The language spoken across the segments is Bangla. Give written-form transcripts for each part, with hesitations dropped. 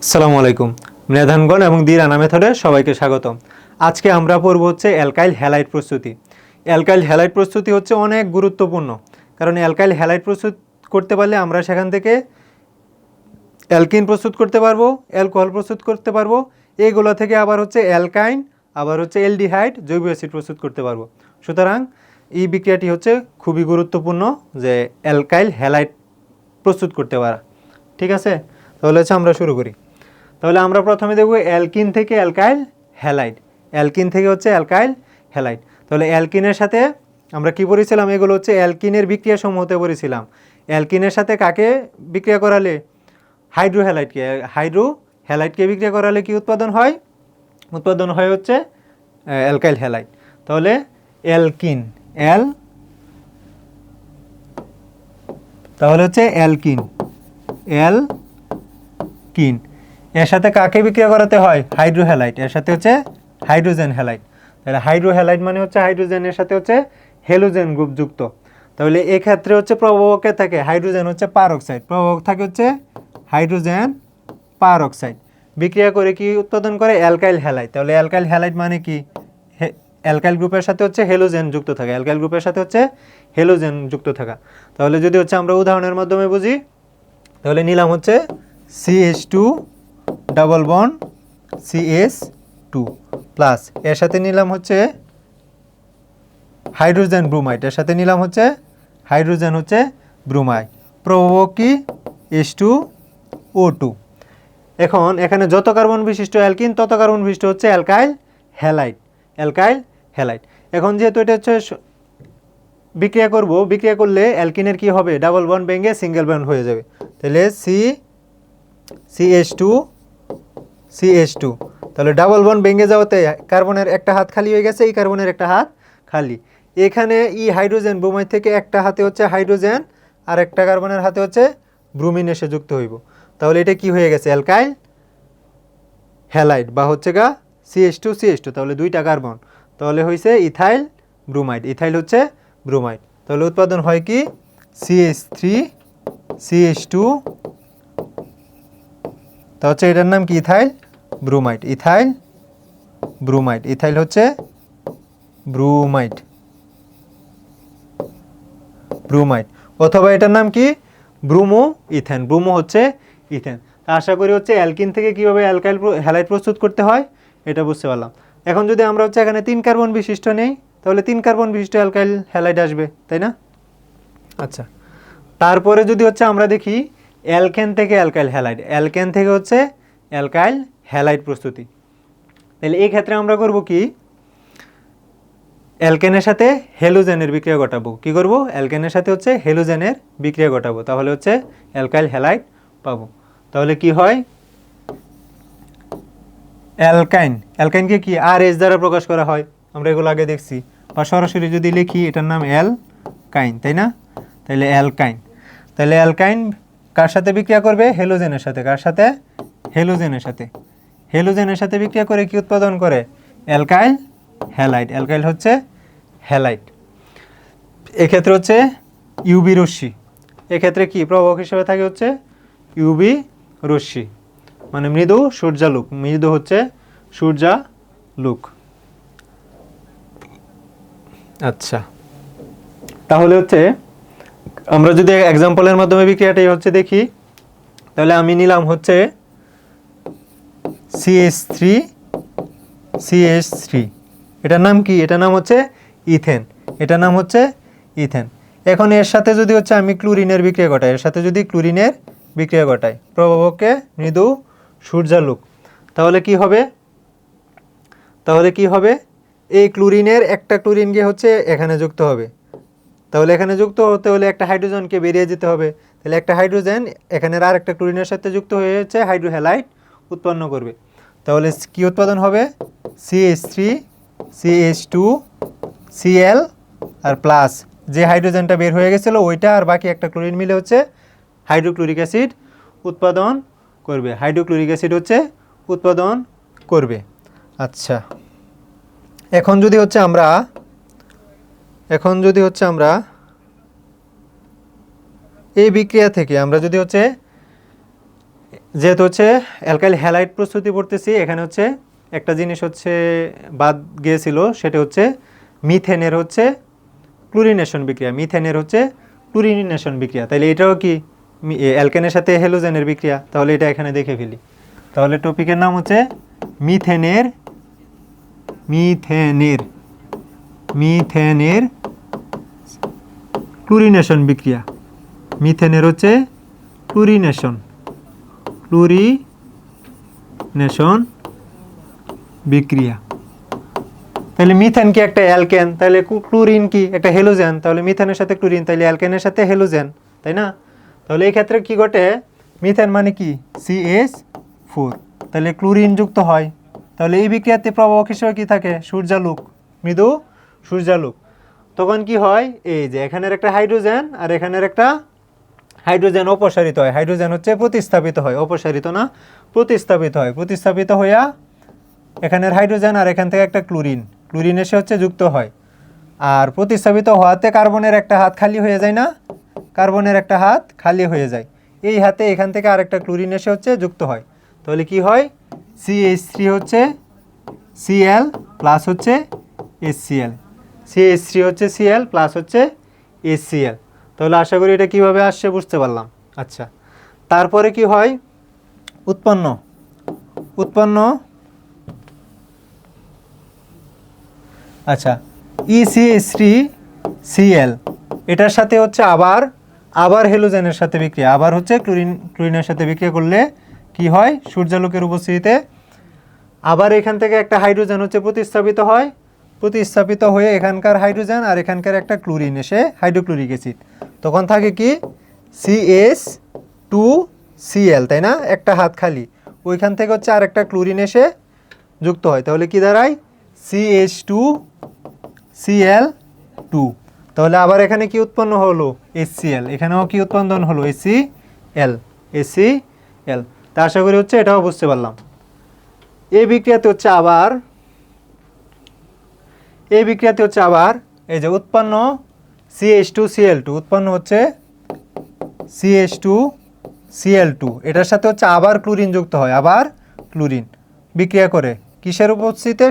আসসালামু আলাইকুম। মেধানগণ এবং দিরানা মেথডে সবাইকে স্বাগতম। আজকে আমরা পড়ব হচ্ছে অ্যালকাইল হ্যালাইড প্রস্তুতি। অ্যালকাইল হ্যালাইড প্রস্তুতি হচ্ছে অনেক গুরুত্বপূর্ণ, কারণ অ্যালকাইল হ্যালাইড প্রস্তুত করতে পারলে আমরা সেখান থেকে অ্যালকিন প্রস্তুত করতে পারবো, অ্যালকোহল প্রস্তুত করতে পারবো, এইগুলো থেকে আবার হচ্ছে অ্যালকাইন, আবার হচ্ছে অ্যালডিহাইড, জৈব অ্যাসিড প্রস্তুত করতে পারবো। সুতরাং এই বিক্রিয়াটি হচ্ছে খুবই গুরুত্বপূর্ণ, যে অ্যালকাইল হ্যালাইড প্রস্তুত করতে পারা। ঠিক আছে, তাহলে হচ্ছে আমরা শুরু করি। তাহলে আমরা প্রথমে দেখব অ্যালকিন থেকে অ্যালকাইল হ্যালাইড। অ্যালকিন থেকে হচ্ছে অ্যালকাইল হ্যালাইড। তাহলে অ্যালকিনের সাথে আমরা কি পড়েছিলাম? এগুলো হচ্ছে অ্যালকিনের বিক্রিয়া সমূহতে পড়েছিলাম। অ্যালকিনের সাথে কাকে বিক্রিয়া করালে? হাইড্রো হ্যালাইডকে। হাইড্রো হ্যালাইডকে বিক্রিয়া করালে কি উৎপাদন হয়? উৎপাদন হয় হচ্ছে অ্যালকাইল হ্যালাইড। তাহলে অ্যালকিন, তাহলে হচ্ছে অ্যালকিন, অ্যালকিন এর সাথে কাকে বিক্রিয়া করাতে হয়? Hydro halide. এর সাথে হচ্ছে হাইড্রোজেন হ্যালাইড। তাহলে হাইড্রো হ্যালাইড মানে হচ্ছে হাইড্রোজেনের সাথে হচ্ছে হ্যালোজেন গ্রুপ যুক্ত। তাহলে এক্ষেত্রে হচ্ছে প্রভাবকে থাকে হাইড্রোজেন হচ্ছে পারঅক্সাইড, প্রভাবক থাকে হচ্ছে হাইড্রোজেন পারঅক্সাইড। বিক্রিয়া করে কি উৎপাদন করে? Alkyl halide. তাহলে অ্যালকাইল হ্যালাইড মানে কি? অ্যালকাইল গ্রুপের সাথে হচ্ছে হ্যালোজেন যুক্ত থাকা, অ্যালকাইল গ্রুপের সাথে হচ্ছে হ্যালোজেন যুক্ত থাকা। তাহলে যদি হচ্ছে আমরা উদাহরণের মাধ্যমে বুঝি, তাহলে নিলাম হচ্ছে CH2 double bond CH2 plus, এর সাথে নিলাম হচ্ছে হাইড্রোজেন ব্রোমাইড, এর সাথে নিলাম হচ্ছে হাইড্রোজেন হচ্ছে ব্রোমাইড। প্রভাবক কি? H2O2। এখন এখানে যত কার্বন বিশিষ্ট অ্যালকিন তত কার্বন বিশিষ্ট হচ্ছে অ্যালকাইল হ্যালাইড, অ্যালকাইল হ্যালাইড। এখন যেহেতু এটা হচ্ছে বিক্রিয়া করব, বিক্রিয়া করলে অ্যালকিনের কি হবে? ডাবল বন্ড ভেঙে সিঙ্গেল বন্ড হয়ে যাবে। তাহলে CH2, তাহলে ডাবল বন্ড ভেঙে যাওয়াতে কার্বনের একটা হাত খালি হয়ে গেছে, এই কার্বনের একটা হাত খালি। এখানে এই হাইড্রোজেন ব্রোমাইড থেকে একটা হাতে হচ্ছে হাইড্রোজেন, আর একটা কার্বনের হাতে হচ্ছে ব্রোমিন এসে যুক্ত হইব। তাহলে এটা কি হয়ে গেছে? অ্যালকাইল হ্যালাইড, বা হচ্ছে গা CH2। তাহলে দুইটা কার্বন, তাহলে হয়েছে ইথাইল ব্রোমাইড। ইথাইল হচ্ছে ব্রোমাইড। তাহলে উৎপাদন হয় কি? CH3CH2। তা হচ্ছে এটার নাম কি? Ethyl bromide, ethyl bromide. Ethyl হচ্ছে ব্রোমাইড, ব্রোমাইড। অথবা এটার নাম কি? Bromoethane. ব্রোমো হচ্ছে ইথেন। তা আশা করি হচ্ছে অ্যালকিন থেকে কীভাবে অ্যালকাইল হ্যালাইড প্রস্তুত করতে হয় এটা বুঝতে পারলাম। এখন যদি আমরা হচ্ছে এখানে 3 কার্বন বিশিষ্ট নেই, তাহলে 3 কার্বন বিশিষ্ট অ্যালকাইল হ্যালাইড আসবে, তাই না? আচ্ছা, তারপরে যদি হচ্ছে আমরা দেখি অ্যালকেন থেকে অ্যালকাইল হ্যালাইড, অ্যালকেন থেকে হচ্ছে অ্যালকাইল হ্যালাইড প্রস্তুতি। তাহলে এই ক্ষেত্রে আমরা করব কি? অ্যালকেনের সাথে হ্যালোজেনের বিক্রিয়া ঘটাবো। কি করব? অ্যালকেনের সাথে হচ্ছে হ্যালোজেনের বিক্রিয়া ঘটাবো, তাহলে হচ্ছে অ্যালকাইল হ্যালাইড পাবো। তাহলে কি হয়? অ্যালকাইন, অ্যালকাইনকে কি RH দ্বারা প্রকাশ করা হয়, আমরা এগুলো আগে দেখছি। বা সরাসরি যদি লিখি এটার নাম অ্যালকাইন, তাই না? তাহলে অ্যালকাইন, তাহলে অ্যালকাইন কার সাথে বিক্রিয়া করবে? হ্যালোজেনের সাথে। কার সাথে? হ্যালোজেনের সাথে। হ্যালোজেনের সাথে বিক্রিয়া করে কি উৎপাদন করে? Alkyl halide. অ্যালকাইল হচ্ছে হ্যালাইড। এক্ষেত্রে হচ্ছে ইউবি রশ্মি, এক্ষেত্রে কি প্রভাবক হিসেবে থাকে হচ্ছে ইউবি রশ্মি, মানে মৃদু সূর্যালোক। মৃদু হচ্ছে সূর্যালোক। আচ্ছা, তাহলে হচ্ছে আমরা যদি এক্সাম্পলের মাধ্যমে বিক্রিয়াটাই হচ্ছে দেখি, তাহলে আমি নিলাম হচ্ছে CH3, এটার নাম কি? এটার নাম হচ্ছে ইথেন, এটার নাম হচ্ছে ইথেন। এখন এর সাথে যদি হচ্ছে আমি ক্লোরিনের বিক্রিয়া ঘটাই, এর সাথে যদি ক্লোরিনের বিক্রিয়া ঘটাই, প্রভাবককে মৃদু সূর্যালোক, তাহলে কি হবে? তাহলে কি হবে? এই ক্লোরিনের একটা ক্লোরিন গিয়ে হচ্ছে এখানে যুক্ত হবে। তাহলে এখানে যুক্ত হতে হলে একটা হাইড্রোজেনকে বেরিয়ে যেতে হবে। তাহলে একটা হাইড্রোজেন এখানের আর একটা ক্লোরিনের সাথে যুক্ত হয়ে হচ্ছে হাইড্রো হ্যালাইড উৎপন্ন করবে। তাহলে কি উৎপাদন হবে? CH3CH2Cl আর প্লাস যে হাইড্রোজেনটা বের হয়ে গেছিলো ওইটা আর বাকি একটা ক্লোরিন মিলে হচ্ছে হাইড্রোক্লোরিক অ্যাসিড উৎপাদন করবে। হাইড্রোক্লোরিক অ্যাসিড হচ্ছে উৎপাদন করবে। আচ্ছা, এখন যদি হচ্ছে আমরা এই বিক্রিয়া থেকে আমরা যদি হচ্ছে যেহেতু হচ্ছে অ্যালকাইল হ্যালাইড প্রস্তুতি পড়তেছি, এখানে হচ্ছে একটা জিনিস হচ্ছে বাদ গিয়েছিল, সেটা হচ্ছে মিথেনের হচ্ছে ক্লোরিনেশন বিক্রিয়া, মিথেনের হচ্ছে ক্লোরিনেশন বিক্রিয়া। তাহলে এটাও কি অ্যালকেনের সাথে হ্যালোজেনের বিক্রিয়া, তাহলে এটা এখানে দেখে ফেলি। তাহলে টপিকের নাম হচ্ছে মিথেনের মিথেনের মিথেনের ক্লোরিনেশন বিক্রিয়া। মিথেনের হচ্ছে ক্লোরিনেশন বিক্রিয়া। তাহলে মিথেন কি একটা অ্যালকেন, তাহলে ক্লোরিন কি একটা হেলোজেন, তাহলে মিথেনের সাথে ক্লোরিন, তাহলে অ্যালকেনের সাথে হেলোজেন, তাই না? তাহলে এই ক্ষেত্রে কি ঘটে, মিথেন মানে কি CH4, তাহলে ক্লোরিন যুক্ত হয়। তাহলে এই বিক্রিয়াতে প্রভাবক হিসেবে কি থাকে, সূর্যালোক, মৃদু সূর্যালোক। তখন কি হয়, এই যে এখানের একটা হাইড্রোজেন আর এখানের একটা হাইড্রোজেন অপসারিত হয়, হাইড্রোজেন হচ্ছে প্রতিস্থাপিত হয়, অপসারিত না প্রতিস্থাপিত হয়, প্রতিস্থাপিত হইয়া এখানের হাইড্রোজেন আর এখান থেকে একটা ক্লোরিন এসে হচ্ছে যুক্ত হয়। আর প্রতিস্থাপিত হওয়াতে কার্বনের একটা হাত খালি হয়ে যায় না, কার্বনের একটা হাত খালি হয়ে যায়, এই হাতে এখান থেকে আরেকটা ক্লোরিন এসে হচ্ছে যুক্ত হয়। তাহলে কি হয়, CH3 হচ্ছে Cl প্লাস হচ্ছে HCl, CH3 হচ্ছে Cl প্লাস হচ্ছে HCl। তাহলে আশা করি এটা কিভাবে আসছে বুঝতে পারলাম। আচ্ছা, তারপরে কি হয়, উৎপন্ন আচ্ছা ECH3Cl, এটার সাথে হচ্ছে আবার হেলোজেনের সাথে বিক্রিয়া, আবার হচ্ছে ক্লোরিনের সাথে বিক্রিয়া করলে কি হয়, সূর্যালোকের উপস্থিতিতে আবার এখান থেকে একটা হাইড্রোজেন হচ্ছে প্রতিস্থাপিত হয়ে এখানকার হাইড্রোজেন আর এখানকার একটা ক্লোরিন এসে হাইড্রোক্লোরিক অ্যাসিড, তখন থাকে কি CH2Cl, তাই না, একটা হাত খালি, ওইখান থেকে হচ্ছে আর একটা ক্লোরিন এসে যুক্ত হয়, তাহলে কি দাঁড়ায় CH2Cl2। তাহলে আবার এখানে কি উৎপন্ন হলো, HCl, এখানেও কি উৎপাদন হলো, HCl। তা আশা করি হচ্ছে এটাও বুঝতে পারলাম। এই বিক্রিয়াতে হচ্ছে আবার এই যে উৎপন্ন CH2Cl2, উৎপন্ন হচ্ছে CH2Cl2, এটার সাথে হচ্ছে আবার ক্লোরিন যুক্ত হয়, আবার ক্লোরিন বিক্রিয়া করে কিসের উপস্থিতিতে,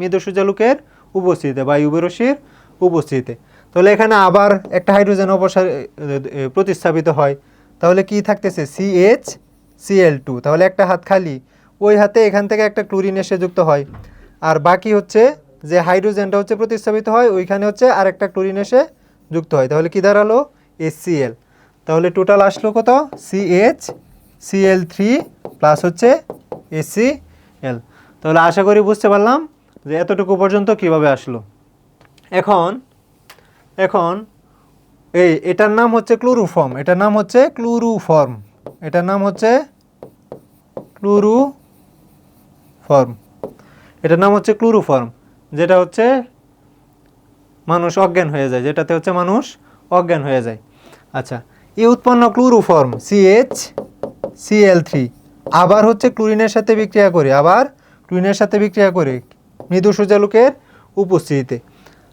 মৃদু সূর্যালোকের উপস্থিতিতে বা ইউভি রশ্মির উপস্থিতিতে। তাহলে এখানে আবার একটা হাইড্রোজেন প্রতিস্থাপিত হয়, তাহলে কি থাকতেছে CHCl2, তাহলে একটা হাত খালি, ওই হাতে এখান থেকে একটা ক্লোরিন এসে যুক্ত হয়, আর বাকি হচ্ছে যে হাইড্রোজেনটা হচ্ছে প্রতিস্থাপিত হয়, ওইখানে হচ্ছে আর একটা ক্লোরিন এসে যুক্ত হয়, তাহলে কি দাঁড়ালো HCl। তাহলে টোটাল আসলো কত, CHCl3 প্লাস হচ্ছে HCl। তাহলে আশা করি বুঝতে পারলাম যে এতটুকু পর্যন্ত কিভাবে আসলো। এখন এটার নাম হচ্ছে ক্লোরোফর্ম, এটার নাম হচ্ছে ক্লোরোফর্ম, যেটা হচ্ছে মানুষ অজ্ঞান হয়ে যায়, যেটাতে হচ্ছে মানুষ অজ্ঞান হয়ে যায়। আচ্ছা, এই উৎপন্ন ক্লোরোফর্ম CHCl3 আবার হচ্ছে ক্লোরিনের সাথে বিক্রিয়া করে মৃদু সূর্যালোকের উপস্থিতিতে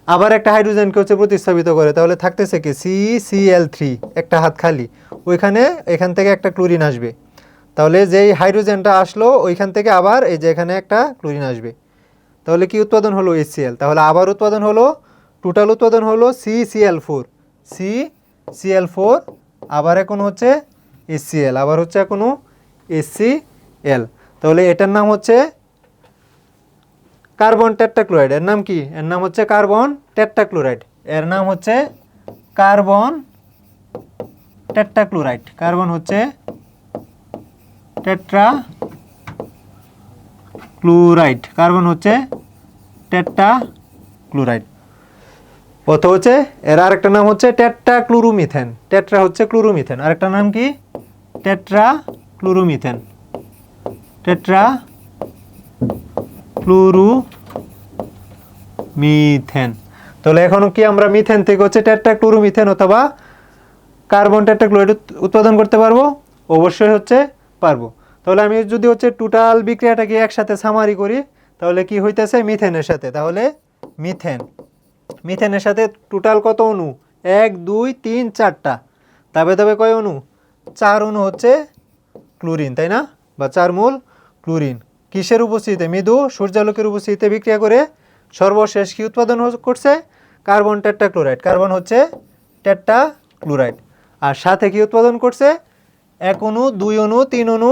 আবার একটা হাইড্রোজেনকে হচ্ছে প্রতিস্থাপিত করে, তাহলে থাকতেছে কি CCl3, একটা হাত খালি, এখান থেকে একটা ক্লোরিন আসবে, তাহলে যেই হাইড্রোজেনটা আসলো ওইখান থেকে আবার এই যে এখানে একটা ক্লোরিন আসবে, তাহলে কি উৎপাদন হলো HCl। তাহলে আবার টোটাল উৎপাদন হলো CCl4, আবার এখন হচ্ছে HCl, HCl। তাহলে এটার নাম হচ্ছে কার্বন টেট্রাক্লোরাইড, এর নাম কি, এর নাম হচ্ছে কার্বন টেট্রাক্লোরাইড, কার্বন হচ্ছে টেট্রাক্লোরাইড। অথবা হচ্ছে এর আরেকটা নাম হচ্ছে টেট্রাক্লোরোমিথেন, হচ্ছে ক্লোরোমিথেন, আরেকটা নাম কি টেট্রাক্লোরোমিথেন। তাহলে এখন কি আমরা মিথেন থেকে হচ্ছে টেট্রাক্লোরোমিথেন অথবা কার্বন টেট্রাক্লোরাইড উৎপাদন করতে পারবো? অবশ্যই হচ্ছে পারবো। তাহলে আমি যদি হচ্ছে টোটাল বিক্রিয়াটাকে একসাথে সামারি করি, তাহলে কি হইতেছে মিথেনের সাথে, তাহলে মিথেনের সাথে টোটাল কত অণু, 1 2 3 4টা, তবে কয় অণু, 4 অণু হচ্ছে ক্লোরিন, তাই না? বা 4 মোল ক্লোরিন কিসের উপস্থিতিতে? মৃদু সূর্যালোকের উপস্থিতিতে বিক্রিয়া করে সর্বশেষ কি উৎপাদন করছে? Carbon tetrachloride. কার্বন হচ্ছে টেট্রাক্লোরাইড। আর সাথে কি উৎপাদন করছে? 1 অণু, 2 অণু, 3 অণু,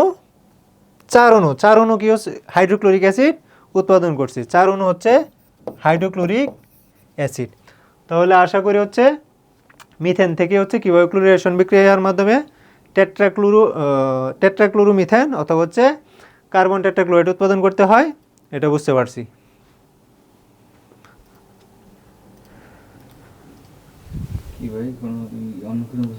4 অণু। 4 অণু কি হচ্ছে? হাইড্রোক্লোরিক অ্যাসিড উৎপাদন করছে। 4 অণু হচ্ছে হাইড্রোক্লোরিক অ্যাসিড। তাহলে আশা করি হচ্ছে মিথেন থেকে হচ্ছে কীভাবে ক্লোরিনেশন বিক্রিয়ার মাধ্যমে টেট্রাক্লোরোমিথেন অথবা হচ্ছে কার্বন টেট্রাক্লোরাইড উৎপাদন করতে হয় এটা বুঝতে পারছি। কি ভাই, কোনো অন্য কোনো